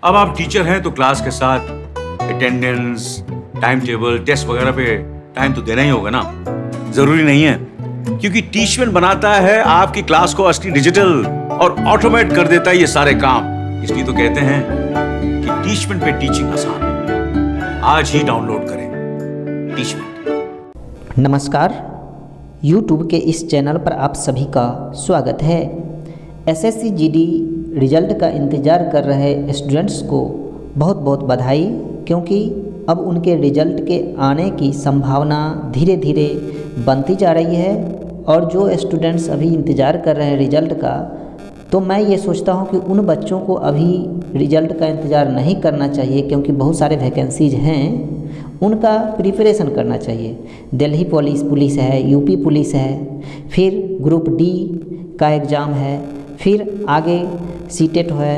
अब आप टीचर हैं तो क्लास के साथ अटेंडेंस, टाइम टेबल, टेस्ट वगैरह पे टाइम तो देना ही होगा ना। जरूरी नहीं है, क्योंकि टीचमेंट बनाता है आपकी क्लास को असली डिजिटल और ऑटोमेट कर देता है ये सारे काम। इसलिए तो कहते हैं कि टीचमेंट पे टीचिंग आसान है। आज ही डाउनलोड करें टीचमेंट। नमस्कार, YouTube के इस चैनल पर आप सभी का स्वागत है। SSC GD रिजल्ट का इंतज़ार कर रहे स्टूडेंट्स को बहुत बहुत बधाई, क्योंकि अब उनके रिजल्ट के आने की संभावना धीरे धीरे बनती जा रही है। और जो स्टूडेंट्स अभी इंतज़ार कर रहे हैं रिजल्ट का, तो मैं ये सोचता हूँ कि उन बच्चों को अभी रिजल्ट का इंतज़ार नहीं करना चाहिए, क्योंकि बहुत सारे वैकेंसीज हैं, उनका प्रिपरेशन करना चाहिए। दिल्ली पुलिस है, यूपी पुलिस है, फिर ग्रुप डी का एग्ज़ाम है, फिर आगे सीटेट है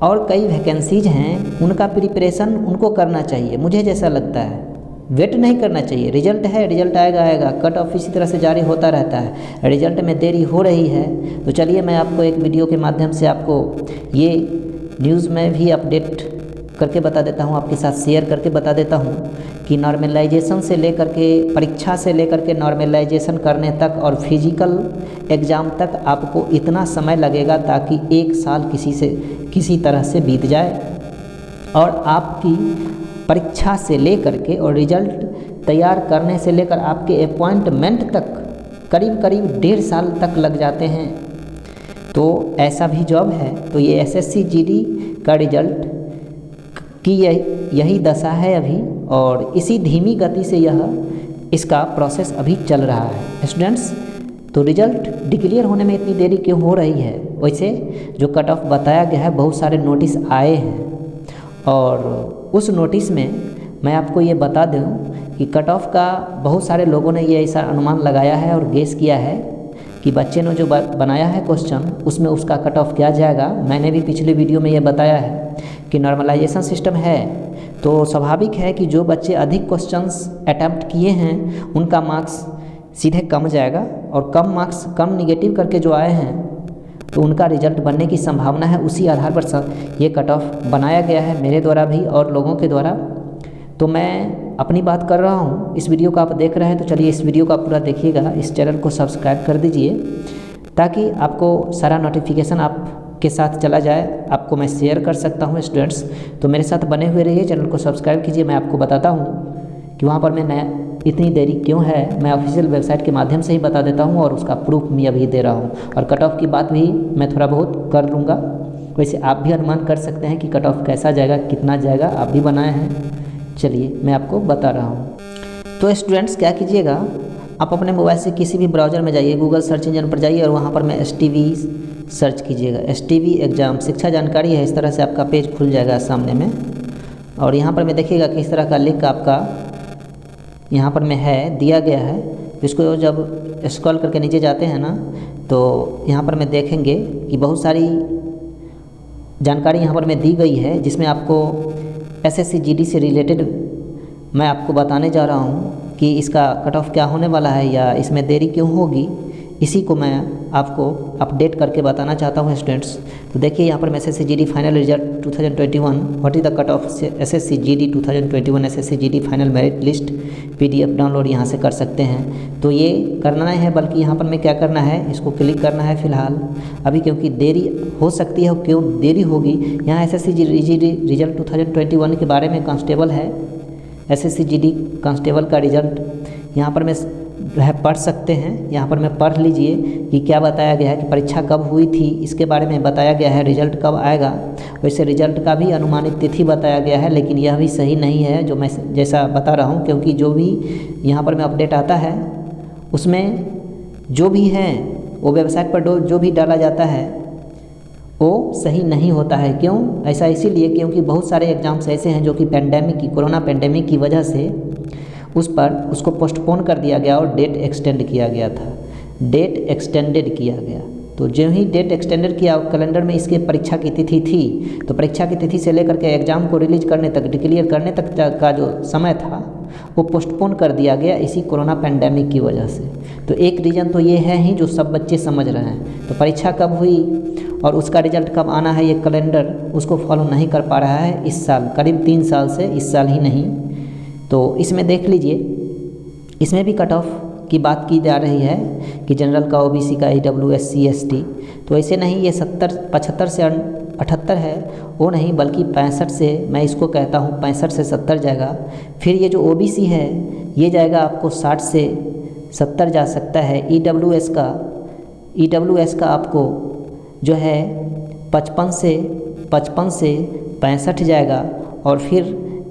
और कई वैकेंसीज हैं, उनका प्रिपरेशन उनको करना चाहिए। मुझे जैसा लगता है वेट नहीं करना चाहिए। रिजल्ट है, रिजल्ट आएगा, कट ऑफ इसी तरह से जारी होता रहता है। रिजल्ट में देरी हो रही है तो चलिए मैं आपको एक वीडियो के माध्यम से आपको ये न्यूज़ में भी अपडेट करके बता देता हूँ, आपके साथ शेयर करके बता देता हूँ कि नॉर्मलाइजेशन से लेकर के, परीक्षा से लेकर के नॉर्मलाइजेशन करने तक और फिजिकल एग्ज़ाम तक आपको इतना समय लगेगा ताकि एक साल किसी तरह से बीत जाए और आपकी परीक्षा से लेकर के और रिजल्ट तैयार करने से लेकर आपके अपॉइंटमेंट तक करीब 1.5 साल तक लग जाते हैं। तो ऐसा भी जॉब है। तो ये SSC GD का रिजल्ट की यही दशा है अभी, और इसी धीमी गति से इसका प्रोसेस अभी चल रहा है स्टूडेंट्स। तो रिजल्ट डिक्लेयर होने में इतनी देरी क्यों हो रही है? वैसे जो कट ऑफ बताया गया है, बहुत सारे नोटिस आए हैं और उस नोटिस में मैं आपको ये बता दूं कि कट ऑफ का बहुत सारे लोगों ने ये ऐसा अनुमान लगाया है और गेस किया है कि बच्चे ने जो बनाया है क्वेश्चन, उसमें उसका कट ऑफ क्या जाएगा। मैंने भी पिछले वीडियो में ये बताया है कि नॉर्मलाइजेशन सिस्टम है तो स्वाभाविक है कि जो बच्चे अधिक क्वेश्चंस अटैम्प्ट किए हैं उनका मार्क्स सीधे कम जाएगा, और कम मार्क्स, कम निगेटिव करके जो आए हैं तो उनका रिजल्ट बनने की संभावना है। उसी आधार पर ये कट ऑफ बनाया गया है मेरे द्वारा भी और लोगों के द्वारा। तो मैं अपनी बात कर रहा हूँ, इस वीडियो को आप देख रहे हैं तो चलिए इस वीडियो का पूरा देखिएगा, इस चैनल को सब्सक्राइब कर दीजिए ताकि आपको सारा नोटिफिकेशन आपके साथ चला जाए, आपको मैं शेयर कर सकता हूँ स्टूडेंट्स। तो मेरे साथ बने हुए रहिए, चैनल को सब्सक्राइब कीजिए। मैं आपको बताता हूँ कि वहाँ पर मैं इतनी देरी क्यों है, मैं ऑफिशियल वेबसाइट के माध्यम से ही बता देता हूँ और उसका प्रूफ मैं अभी दे रहा हूँ। और कट ऑफ की बात भी मैं थोड़ा बहुत कर लूँगा। वैसे आप भी अनुमान कर सकते हैं कि कट ऑफ कैसा जाएगा, कितना जाएगा, आप भी बनाए हैं। चलिए मैं आपको बता रहा हूँ। तो स्टूडेंट्स क्या कीजिएगा, आप अपने मोबाइल से किसी भी ब्राउज़र में जाइए, गूगल सर्च इंजन पर जाइए और वहाँ पर मैं STV सर्च कीजिएगा। STV एग्ज़ाम शिक्षा जानकारी है, इस तरह से आपका पेज खुल जाएगा सामने में। और यहाँ पर मैं देखिएगा किस तरह का लिंक आपका यहाँ पर में है, दिया गया है। इसको जब स्क्रॉल करके नीचे जाते हैं ना, तो यहाँ पर में देखेंगे कि बहुत सारी जानकारी यहाँ पर में दी गई है, जिसमें आपको SSC GD से रिलेटेड मैं आपको बताने जा रहा हूँ कि इसका कट ऑफ क्या होने वाला है या इसमें देरी क्यों होगी। इसी को मैं आपको अपडेट करके बताना चाहता हूँ स्टूडेंट्स। तो देखिए यहाँ पर मैं SSC GD final result 2021 what is the cut off SSC GD 2021 SSC GD final merit list PDF download यहाँ से कर सकते हैं। तो ये करना नहीं है, बल्कि यहाँ पर मैं क्या करना है, इसको क्लिक करना है फ़िलहाल अभी, क्योंकि देरी हो सकती है। क्यों देरी होगी, यहाँ SSC GD रिजल्ट 2021 के बारे में कांस्टेबल है, SSC GD कांस्टेबल का रिजल्ट यहाँ पर मैं पढ़ सकते हैं। यहाँ पर मैं पढ़ लीजिए कि क्या बताया गया है कि परीक्षा कब हुई थी, इसके बारे में बताया गया है। रिजल्ट कब आएगा, वैसे रिजल्ट का भी अनुमानित तिथि बताया गया है, लेकिन यह भी सही नहीं है जो मैं जैसा बता रहा हूँ, क्योंकि जो भी यहाँ पर मैं अपडेट आता है उसमें जो भी है वो वेबसाइट पर जो भी डाला जाता है वो सही नहीं होता है। क्यों ऐसा? इसीलिए क्योंकि बहुत सारे एग्ज़ाम्स ऐसे हैं जो कि कोरोना पेंडेमिक की वजह से उसको पोस्टपोन कर दिया गया और डेट एक्सटेंड किया गया था, डेट एक्सटेंडेड किया गया। तो जो ही डेट एक्सटेंडेड किया, कैलेंडर में इसके परीक्षा की तिथि थी, तो परीक्षा की तिथि से लेकर के एग्ज़ाम को रिलीज करने तक, डिक्लेयर करने तक का जो समय था वो पोस्टपोन कर दिया गया इसी कोरोना पेंडेमिक की वजह से। तो एक रीज़न तो ये है ही जो सब बच्चे समझ रहे हैं। तो परीक्षा कब हुई और उसका रिजल्ट कब आना है ये कैलेंडर उसको फॉलो नहीं कर पा रहा है इस साल, करीब 3 साल से, इस साल ही नहीं। तो इसमें देख लीजिए, इसमें भी कट ऑफ की बात की जा रही है कि जनरल का, ओबीसी का, EWS SC ST, तो ऐसे नहीं ये 75 से 78 है, वो नहीं, बल्कि 65 से, मैं इसको कहता हूँ 65 से 70 जाएगा। फिर ये जो OBC है ये जाएगा आपको 60 से 70 जा सकता है। EWS का आपको जो है 55 से 65 जाएगा। और फिर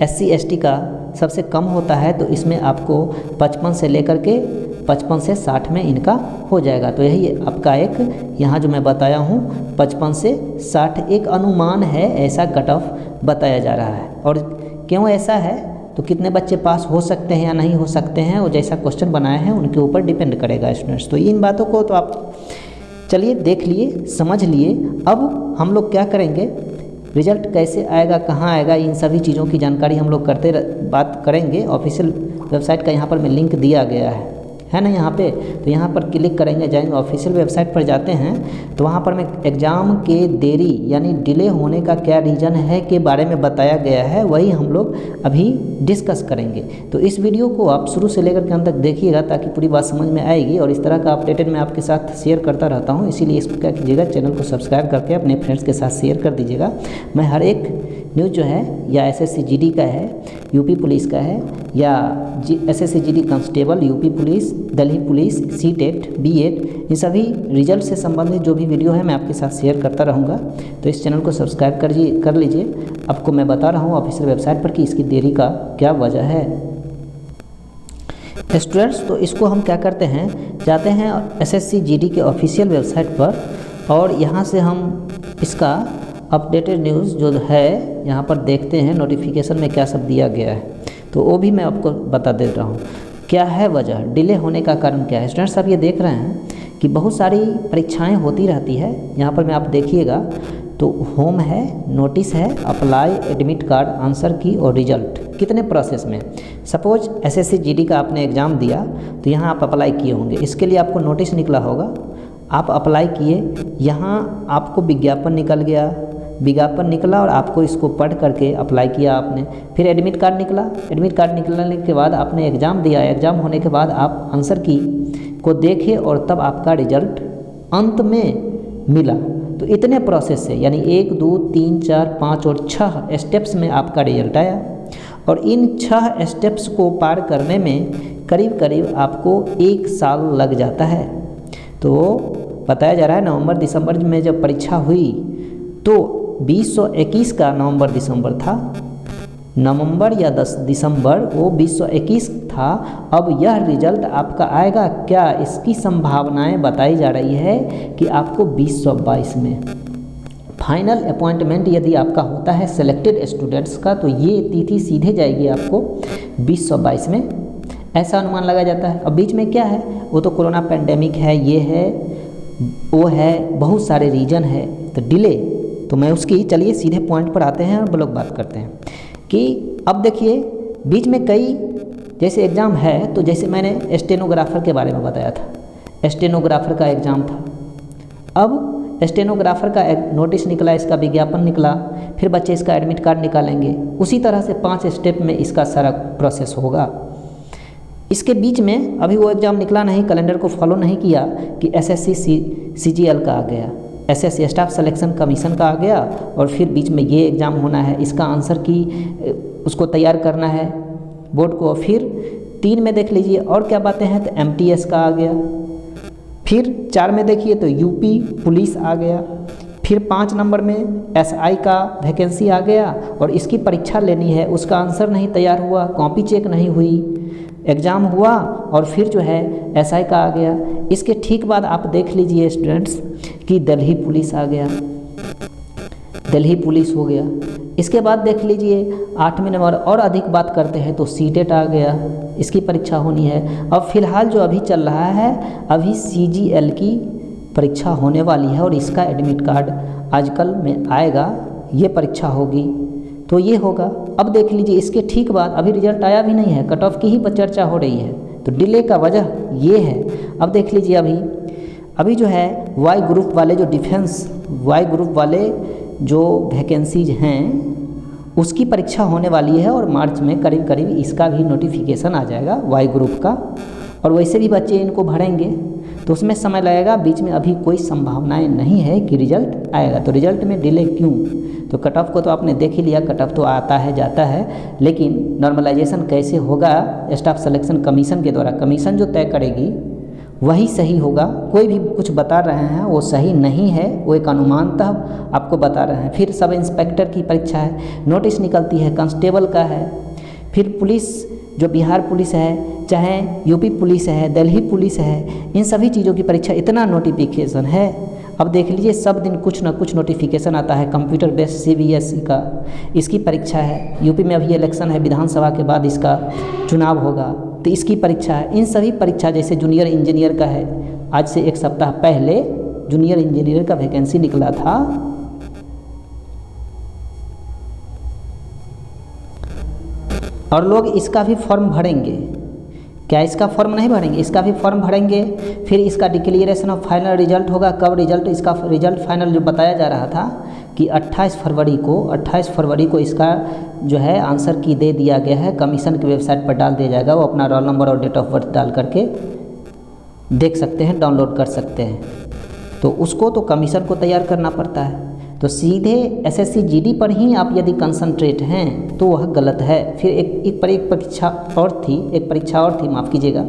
SC ST का सबसे कम होता है, तो इसमें आपको 55 से लेकर के 55 से 60 में इनका हो जाएगा। तो यही आपका एक यहाँ जो मैं बताया हूँ 55 से 60 एक अनुमान है, ऐसा कट ऑफ बताया जा रहा है। और क्यों ऐसा है, तो कितने बच्चे पास हो सकते हैं या नहीं हो सकते हैं, और जैसा क्वेश्चन बनाए हैं उनके ऊपर डिपेंड करेगा स्टूडेंट्स। तो इन बातों को तो आप चलिए देख लिए, समझ लिए। अब हम लोग क्या करेंगे, रिजल्ट कैसे आएगा, कहाँ आएगा, इन सभी चीज़ों की जानकारी हम लोग बात करेंगे। ऑफिशियल वेबसाइट का यहाँ पर मैं लिंक दिया गया है ना यहाँ पे, तो यहाँ पर क्लिक करेंगे, जाएंगे ऑफिशियल वेबसाइट पर जाते हैं तो वहाँ पर मैं एग्ज़ाम के देरी यानी डिले होने का क्या रीज़न है के बारे में बताया गया है, वही हम लोग अभी डिस्कस करेंगे। तो इस वीडियो को आप शुरू से लेकर के अंत तक देखिएगा ताकि पूरी बात समझ में आएगी। और इस तरह का अपडेटेड मैं आपके साथ शेयर करता रहता हूँ, इसीलिए इसको क्या कीजिएगा, चैनल को सब्सक्राइब करके अपने फ्रेंड्स के साथ शेयर कर दीजिएगा। मैं हर एक न्यूज़ जो है, या SSC GD का है, यूपी पुलिस का है, या SSC GD constable, UP police, Delhi police, CTET, B.Ed, इन सभी रिजल्ट से संबंधित जो भी वीडियो है मैं आपके साथ शेयर करता रहूँगा। तो इस चैनल को सब्सक्राइब कर लीजिए। आपको मैं बता रहा हूँ ऑफिशियल वेबसाइट पर कि इसकी देरी का क्या वजह है स्टूडेंट्स। तो इसको हम क्या करते हैं, जाते हैं SSC GD के ऑफिशियल वेबसाइट पर, और यहाँ से हम इसका अपडेटेड न्यूज़ जो है यहाँ पर देखते हैं, नोटिफिकेशन में क्या सब दिया गया है, तो वो भी मैं आपको बता दे रहा हूँ क्या है वजह, डिले होने का कारण क्या है। स्टूडेंट्स आप ये देख रहे हैं कि बहुत सारी परीक्षाएं होती रहती है, यहाँ पर मैं आप देखिएगा तो होम है, नोटिस है, अप्लाई, एडमिट कार्ड, आंसर की और रिजल्ट, कितने प्रोसेस में। सपोज SSC GD का आपने एग्ज़ाम दिया तो यहाँ आप अप्लाई किए होंगे, इसके लिए आपको नोटिस निकला होगा, आप अप्लाई किए, यहाँ आपको विज्ञापन निकला और आपको इसको पढ़ करके अप्लाई किया आपने। फिर एडमिट कार्ड निकलने के बाद आपने एग्ज़ाम दिया, एग्ज़ाम होने के बाद आप आंसर की को देखे और तब आपका रिजल्ट अंत में मिला। तो इतने प्रोसेस से, यानी 1 2 3 4 5 और 6 स्टेप्स में आपका रिजल्ट आया। और इन 6 स्टेप्स को पार करने में करीब करीब आपको 1 साल लग जाता है। तो बताया जा रहा है नवंबर दिसंबर में जब परीक्षा हुई तो 2021 का नवंबर दिसंबर था, नवंबर या 10 दिसंबर वो 2021 था। अब यह रिजल्ट आपका आएगा क्या, इसकी संभावनाएं बताई जा रही है कि आपको 2022 में फाइनल अपॉइंटमेंट यदि आपका होता है सेलेक्टेड स्टूडेंट्स का, तो ये तिथि सीधे जाएगी आपको 2022 में, ऐसा अनुमान लगाया जाता है। अब बीच में क्या है, वो तो कोरोना पेंडेमिक है, ये है वो है, बहुत सारे रीजन है, तो डिले। तो मैं उसकी, चलिए सीधे पॉइंट पर आते हैं और ब्लॉग बात करते हैं कि अब देखिए बीच में कई जैसे एग्ज़ाम है, तो जैसे मैंने स्टेनोग्राफर के बारे में बताया था, स्टेनोग्राफर का एग्ज़ाम था। अब स्टेनोग्राफर का नोटिस निकला, इसका विज्ञापन निकला, फिर बच्चे इसका एडमिट कार्ड निकालेंगे, उसी तरह से 5 स्टेप में इसका सारा प्रोसेस होगा। इसके बीच में अभी वो एग्ज़ाम निकला नहीं, कैलेंडर को फॉलो नहीं किया कि SSC CGL का आ गया, SSC स्टाफ सिलेक्शन कमीशन का आ गया, और फिर बीच में ये एग्ज़ाम होना है, इसका आंसर की उसको तैयार करना है बोर्ड को। फिर 3 में देख लीजिए और क्या बातें हैं, तो MTS का आ गया, फिर 4 में देखिए तो यूपी पुलिस आ गया, फिर 5 नंबर में SI का वैकेंसी आ गया और इसकी परीक्षा लेनी है, उसका आंसर नहीं तैयार हुआ, कॉपी चेक नहीं हुई, एग्ज़ाम हुआ और फिर जो है SI का आ गया। इसके ठीक बाद आप देख लीजिए स्टूडेंट्स कि दिल्ली पुलिस आ गया, दिल्ली पुलिस हो गया। इसके बाद देख लीजिए 8वें नंबर और अधिक बात करते हैं तो CTET आ गया, इसकी परीक्षा होनी है। अब फिलहाल जो अभी चल रहा है, अभी CGL की परीक्षा होने वाली है और इसका एडमिट कार्ड आजकल में आएगा, ये परीक्षा होगी तो ये होगा। अब देख लीजिए इसके ठीक बाद अभी रिजल्ट आया भी नहीं है, कट ऑफ की ही चर्चा हो रही है, तो डिले का वजह ये है। अब देख लीजिए अभी जो है Y ग्रुप वाले जो डिफेंस वाई ग्रुप वाले जो वैकेंसीज हैं उसकी परीक्षा होने वाली है और मार्च में करीब करीब इसका भी नोटिफिकेशन आ जाएगा वाई ग्रुप का। और वैसे भी बच्चे इनको भरेंगे तो उसमें समय लगेगा, बीच में अभी कोई संभावनाएं नहीं है कि रिजल्ट आएगा। तो रिजल्ट में डिले क्यों? तो कट ऑफ को तो आपने देख ही लिया, कट ऑफ तो आता है जाता है, लेकिन नॉर्मलाइजेशन कैसे होगा स्टाफ सिलेक्शन कमीशन के द्वारा, कमीशन जो तय करेगी वही सही होगा। कोई भी कुछ बता रहे हैं वो सही नहीं है, वो एक अनुमानतः आपको बता रहे हैं। फिर सब इंस्पेक्टर की परीक्षा है, नोटिस निकलती है, कांस्टेबल का है, फिर पुलिस जो बिहार पुलिस है, चाहे यूपी पुलिस है, दिल्ली पुलिस है, इन सभी चीज़ों की परीक्षा, इतना नोटिफिकेशन है। अब देख लीजिए सब दिन कुछ ना कुछ नोटिफिकेशन आता है। कंप्यूटर बेस्ड CBSE का इसकी परीक्षा है, यूपी में अभी इलेक्शन है, विधानसभा के बाद इसका चुनाव होगा तो इसकी परीक्षा है। इन सभी परीक्षा जैसे जूनियर इंजीनियर का है, आज से एक सप्ताह पहले जूनियर इंजीनियर का वैकेंसी निकला था, और लोग इसका भी फॉर्म भरेंगे। क्या इसका फॉर्म नहीं भरेंगे? इसका भी फॉर्म भरेंगे। फिर इसका डिक्लेरेशन ऑफ फाइनल रिजल्ट होगा। कब रिजल्ट? इसका रिजल्ट फाइनल जो बताया जा रहा था कि 28 फरवरी को इसका जो है आंसर की दे दिया गया है, कमीशन की वेबसाइट पर डाल दिया जाएगा। वो अपना रोल नंबर और डेट ऑफ बर्थ डाल करके देख सकते हैं, डाउनलोड कर सकते हैं। तो उसको तो कमीशन को तैयार करना पड़ता है। तो सीधे SSC GD पर ही आप यदि कंसंट्रेट हैं तो वह गलत है। फिर एक परीक्षा और थी, माफ़ कीजिएगा,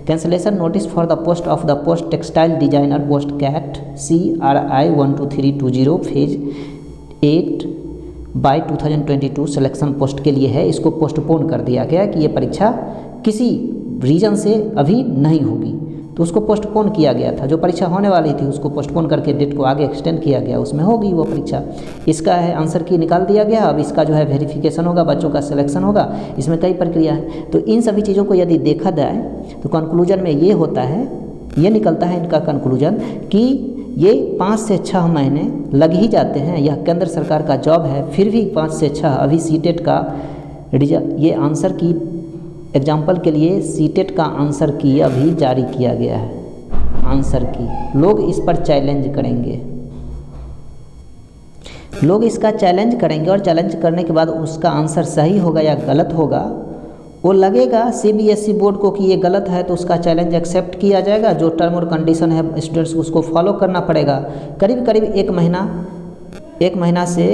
cancellation notice for the post of the post textile designer post cat CRI 12320 phase 8 by 2022 selection post के लिए है। इसको पोस्टपोन कर दिया गया कि ये परीक्षा किसी रीजन से अभी नहीं होगी, तो उसको पोस्टपोन किया गया था। जो परीक्षा होने वाली थी उसको पोस्टपोन करके डेट को आगे एक्सटेंड किया गया, उसमें होगी वो परीक्षा। इसका है आंसर की निकाल दिया गया, अब इसका जो है वेरिफिकेशन होगा, बच्चों का सिलेक्शन होगा। इसमें कई प्रक्रिया है। तो इन सभी चीज़ों को यदि देखा जाए तो कंक्लूजन में ये होता है, ये निकलता है इनका कंक्लूजन कि ये 5 से 6 महीने लग ही जाते हैं। यह केंद्र सरकार का जॉब है, फिर भी 5 से 6 अभी सीटेट का ये आंसर की एग्जाम्पल के लिए सीटेट का आंसर की अभी जारी किया गया है। आंसर की लोग इस पर चैलेंज करेंगे, लोग इसका चैलेंज करेंगे और चैलेंज करने के बाद उसका आंसर सही होगा या गलत होगा वो लगेगा CBSE बोर्ड को कि ये गलत है, तो उसका चैलेंज एक्सेप्ट किया जाएगा। जो टर्म और कंडीशन है स्टूडेंट्स को उसको फॉलो करना पड़ेगा। करीब करीब एक महीना से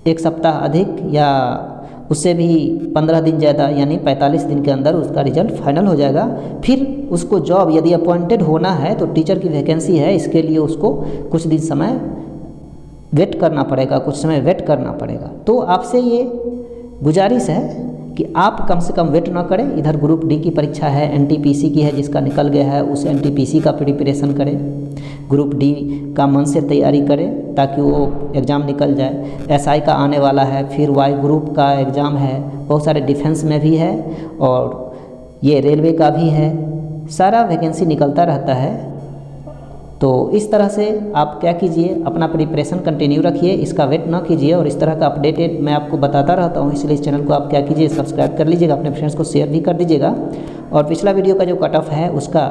एक सप्ताह अधिक या उससे भी 15 दिन ज़्यादा, यानी 45 दिन के अंदर उसका रिजल्ट फाइनल हो जाएगा। फिर उसको जॉब यदि अपॉइंटेड होना है तो टीचर की वैकेंसी है, इसके लिए उसको कुछ दिन समय वेट करना पड़ेगा, तो आपसे ये गुजारिश है कि आप कम से कम वेट ना करें। इधर ग्रुप डी की परीक्षा है, NTPC की है जिसका निकल गया है, उस NTPC का प्रिपरेशन करें, ग्रुप डी का मन से तैयारी करें ताकि वो एग्ज़ाम निकल जाए। SI का आने वाला है, फिर वाई ग्रुप का एग्ज़ाम है, बहुत सारे डिफेंस में भी है और ये रेलवे का भी है, सारा वैकेंसी निकलता रहता है। तो इस तरह से आप क्या कीजिए, अपना प्रिपरेशन कंटिन्यू रखिए, इसका वेट ना कीजिए। और इस तरह का अपडेटेड मैं आपको बताता रहता हूँ, इसलिए इस चैनल को आप क्या कीजिए, सब्सक्राइब कर लीजिएगा, अपने फ्रेंड्स को शेयर भी कर दीजिएगा। और पिछला वीडियो का जो कट ऑफ है उसका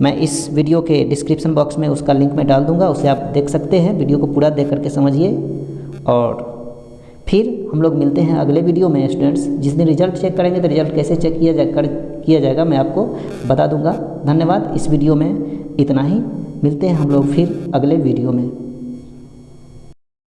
मैं इस वीडियो के डिस्क्रिप्शन बॉक्स में उसका लिंक मैं डाल दूँगा, उसे आप देख सकते हैं। वीडियो को पूरा देख करके समझिए और फिर हम लोग मिलते हैं अगले वीडियो में। स्टूडेंट्स जिस दिन रिजल्ट चेक करेंगे तो रिजल्ट कैसे चेक किया जाएगा मैं आपको बता दूंगा। धन्यवाद। इस वीडियो में इतना ही, मिलते हैं हम लोग फिर अगले वीडियो में।